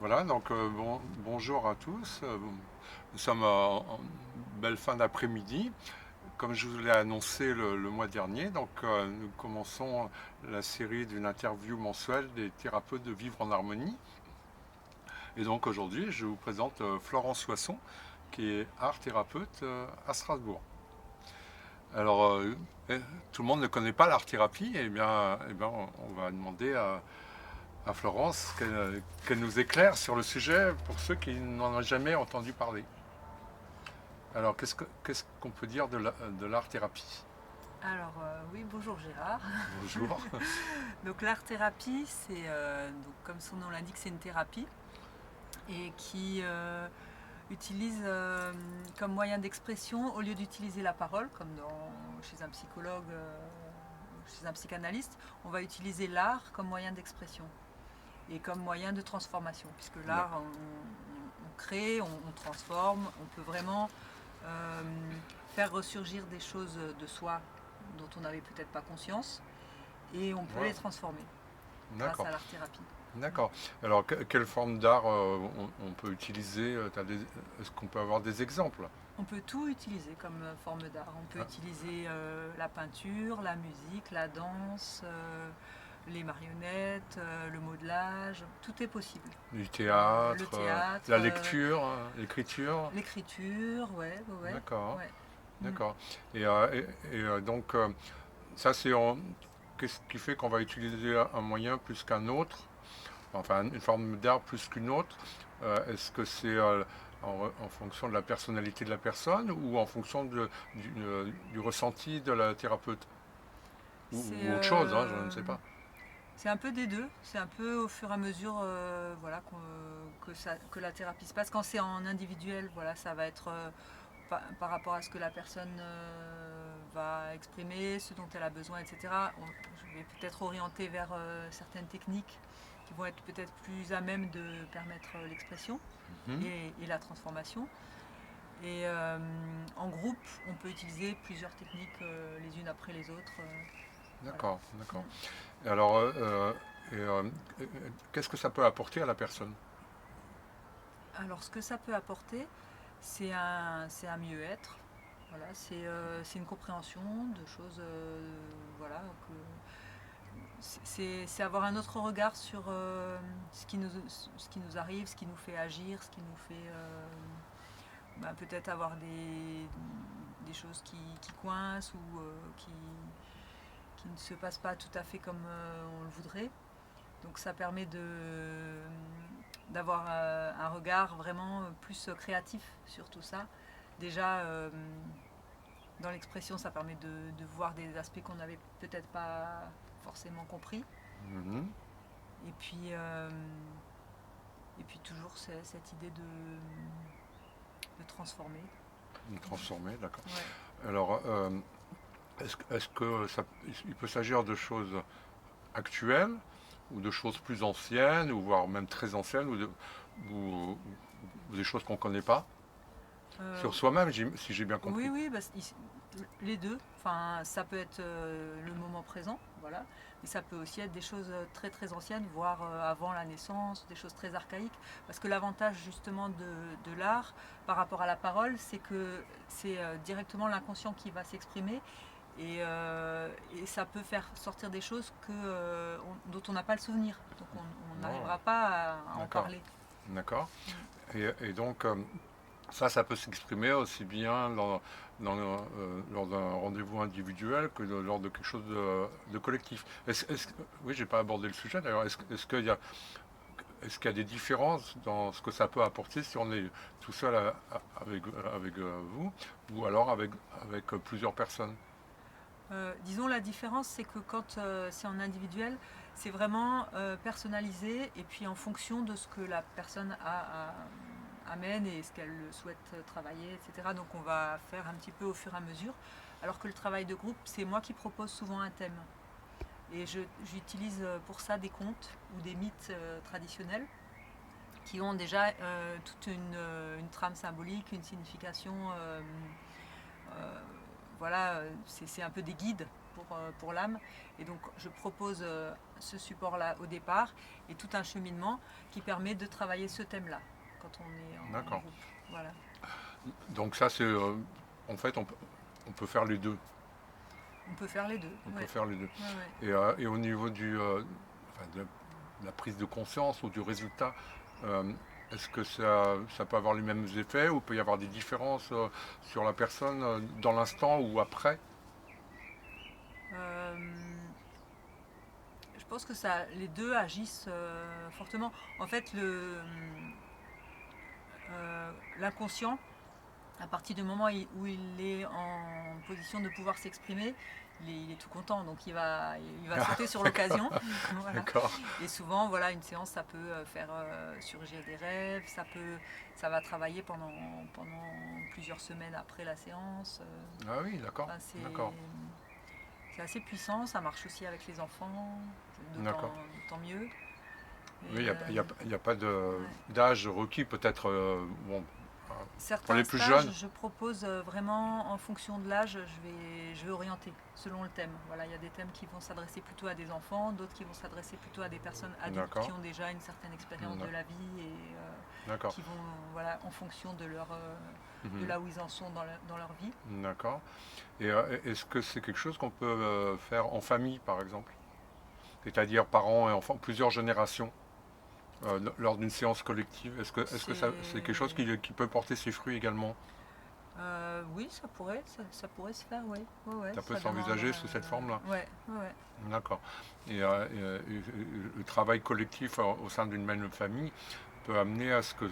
Voilà, donc bonjour à tous. Nous sommes en belle fin d'après-midi. Comme je vous l'ai annoncé le mois dernier, nous commençons la série d'une interview mensuelle des thérapeutes de Vivre en Harmonie. Et donc aujourd'hui, je vous présente Florence Soisson, qui est art thérapeute à Strasbourg. Tout le monde ne connaît pas l'art-thérapie, et bien, on va demander à Florence qu'elle nous éclaire sur le sujet pour ceux qui n'en ont jamais entendu parler. Alors, qu'est-ce qu'on peut dire de l'art-thérapie? Alors oui, bonjour Gérard. Bonjour. Donc l'art-thérapie, c'est comme son nom l'indique, c'est une thérapie et qui utilise comme moyen d'expression, au lieu d'utiliser la parole, comme chez un psychologue, chez un psychanalyste, on va utiliser l'art comme moyen d'expression et comme moyen de transformation, puisque l'art, on crée, on transforme, on peut vraiment euh, faire ressurgir des choses de soi dont on n'avait peut-être pas conscience, et on peut Ouais, les transformer grâce d'accord. à l'art-thérapie. D'accord. Alors, quelle forme d'art on peut utiliser est-ce qu'on peut avoir des exemples? On peut tout utiliser comme forme d'art. On peut Hein. utiliser la peinture, la musique, la danse, les marionnettes, le modelage, tout est possible. Du Le théâtre, théâtre, la lecture, l'écriture? l'écriture, ouais, ouais, ouais. D'accord, Ouais. Mm. d'accord. Donc, ça, qu'est-ce qui fait qu'on va utiliser un moyen plus qu'un autre? Enfin une forme d'art plus qu'une autre. Est-ce que c'est en fonction de la personnalité de la personne ou en fonction du ressenti de la thérapeute C'est ou autre chose, hein, je ne sais pas. c'est un peu des deux. C'est un peu au fur et à mesure voilà, que la thérapie se passe. Quand c'est en individuel, voilà, ça va être par rapport à ce que la personne va exprimer, ce dont elle a besoin, etc. Je vais peut-être orienter vers certaines techniques qui vont être peut-être plus à même de permettre l'expression Mhm. et la transformation. Et en groupe, on peut utiliser plusieurs techniques les unes après les autres. Voilà. D'accord, d'accord. Et alors, et, euh, euh, qu'est-ce que ça peut apporter à la personne? Alors, ce que ça peut apporter, c'est un mieux-être. Voilà, c'est une compréhension de choses. Voilà, c'est avoir un autre regard sur ce qui nous arrive, ce qui nous fait agir, ce qui nous fait peut-être avoir des choses qui coincent ou qui ne se passent pas tout à fait comme on le voudrait. Donc ça permet d'avoir un regard vraiment plus créatif sur tout ça. Déjà, dans l'expression, ça permet de voir des aspects qu'on n'avait peut-être pas forcément compris. Mhm. Et puis, toujours cette idée de transformer. Transformé, d'accord. Ouais. Alors, est-ce que il peut s'agir de choses actuelles ou de choses plus anciennes, ou voire même très anciennes, ou- ou des choses qu'on ne connaît pas Euh, sur soi-même, si j'ai bien oui, compris. oui, les deux. Enfin, ça peut être le moment présent, voilà, mais ça peut aussi être des choses très très anciennes, voire avant la naissance, des choses très archaïques. Parce que l'avantage justement de l'art par rapport à la parole, c'est que c'est directement l'inconscient qui va s'exprimer et ça peut faire sortir des choses dont on n'a pas le souvenir. Donc on Oh, n'arrivera pas à en d'accord, parler. d'accord. Et donc, ça peut s'exprimer aussi bien lors d'un rendez-vous individuel que lors de quelque chose de collectif. Oui, j'ai pas abordé le sujet d'ailleurs. Est-ce qu'il y a des différences dans ce que ça peut apporter si on est tout seul avec vous ou alors avec plusieurs personnes? Disons la différence, c'est que quand c'est en individuel, c'est vraiment personnalisé et puis en fonction de ce que la personne amène et ce qu'elle souhaite travailler, etc. Donc on va faire un petit peu au fur et à mesure. Alors que le travail de groupe, c'est moi qui propose souvent un thème. Et j'utilise pour ça des contes ou des mythes traditionnels qui ont déjà toute une trame symbolique, une signification. Euh, voilà, c'est un peu des guides pour l'âme. Et donc je propose ce support-là au départ et tout un cheminement qui permet de travailler ce thème-là quand on est en D'accord. groupe. Voilà. Donc ça, c'est en fait, on peut faire les deux. On peut faire les deux. On Ouais. peut faire les deux. Ouais, ouais. Et au niveau enfin, de la prise de conscience ou du résultat, est-ce que ça peut avoir les mêmes effets ou peut y avoir des différences sur la personne dans l'instant ou après? Euh, je pense que les deux agissent fortement. En fait, l'inconscient, à partir du moment où il est en position de pouvoir s'exprimer, il est tout content, donc il va sauter sur l'occasion. Voilà. D'accord. Et souvent, voilà, une séance, ça peut faire surgir des rêves, ça va travailler pendant plusieurs semaines après la séance. Ah oui, d'accord. Enfin, D'accord. c'est assez puissant, ça marche aussi avec les enfants, D'accord. d'autant mieux. Oui, il n'y a pas ouais. d'âge requis, peut-être. Bon, pour Certains les plus stages, jeunes. je propose vraiment en fonction de l'âge, je vais orienter selon le thème. Voilà, il y a des thèmes qui vont s'adresser plutôt à des enfants, d'autres qui vont s'adresser plutôt à des personnes adultes D'accord. qui ont déjà une certaine expérience de la vie et D'accord. qui vont, voilà, en fonction de de Mhm. là où ils en sont dans leur vie. D'accord. Et est-ce que c'est quelque chose qu'on peut faire en famille, par exemple? C'est-à-dire parents et enfants, plusieurs générations, lors d'une séance collective. Est-ce que c'est quelque chose qui peut porter ses fruits également? Oui, ça pourrait se faire, oui. Ouais, ouais, Ça peut ça s'envisager demande, sous cette forme-là? ouais, ouais. D'accord. Et le travail collectif au sein d'une même famille peut amener à ce que,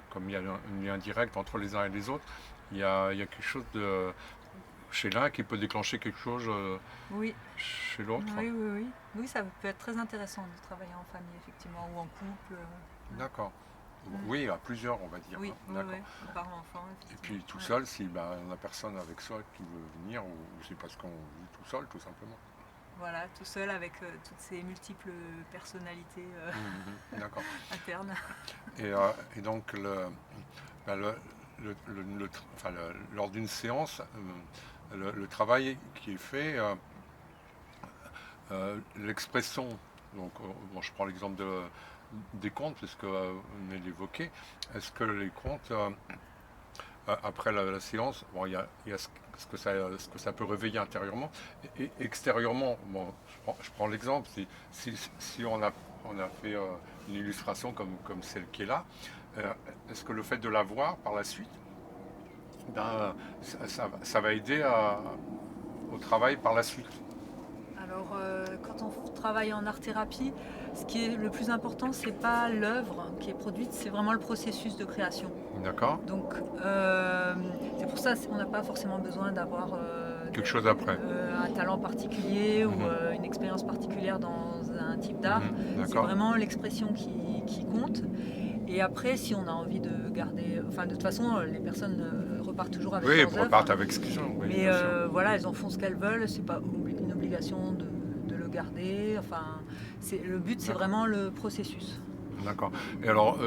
comme il y a un lien direct entre les uns et les autres, il y a quelque chose chez l'un qui peut déclencher quelque chose Oui, chez l'autre. oui, oui, oui. Oui, ça peut être très intéressant de travailler en famille, effectivement, ou en couple. D'accord. Mm. Oui, à plusieurs, on va dire. Oui, Hein. oui, D'accord. oui, parents-enfants, Et puis effectivement. tout Ouais. seul, si on n'a personne avec soi qui veut venir, ou c'est parce qu'on vit tout seul, tout simplement. Voilà, tout seul avec toutes ces multiples personnalités D'accord. internes. Et donc, ben, enfin, lors d'une séance, le travail qui est fait, l'expression, donc bon, je prends l'exemple des contes, puisque vous venez de l'évoquer, est-ce que les contes, après la séance, bon, il y a ce que ça peut réveiller intérieurement et extérieurement. Bon, je prends l'exemple, si on a fait une illustration comme celle qui est là, est-ce que le fait de la voir par la suite, ben, ça va aider au travail par la suite? Alors, quand on travaille en art-thérapie, ce qui est le plus important, c'est pas l'œuvre qui est produite, c'est vraiment le processus de création. D'accord. Donc, c'est pour ça qu'on n'a pas forcément besoin d'avoir Quelque chose après. un talent particulier ou Mhm. une expérience particulière dans un type d'art. Mhm. C'est D'accord. vraiment l'expression qui compte. Et après, si on a envie de garder... Enfin, de toute façon, les personnes repartent toujours avec Oui, leurs ils œuvres. repartent avec ce qu'ils ont. Oui, Mais bien sûr. voilà, elles en font ce qu'elles veulent. C'est pas une obligation de le garder. Enfin, le but, c'est D'accord. vraiment le processus. D'accord. Et alors,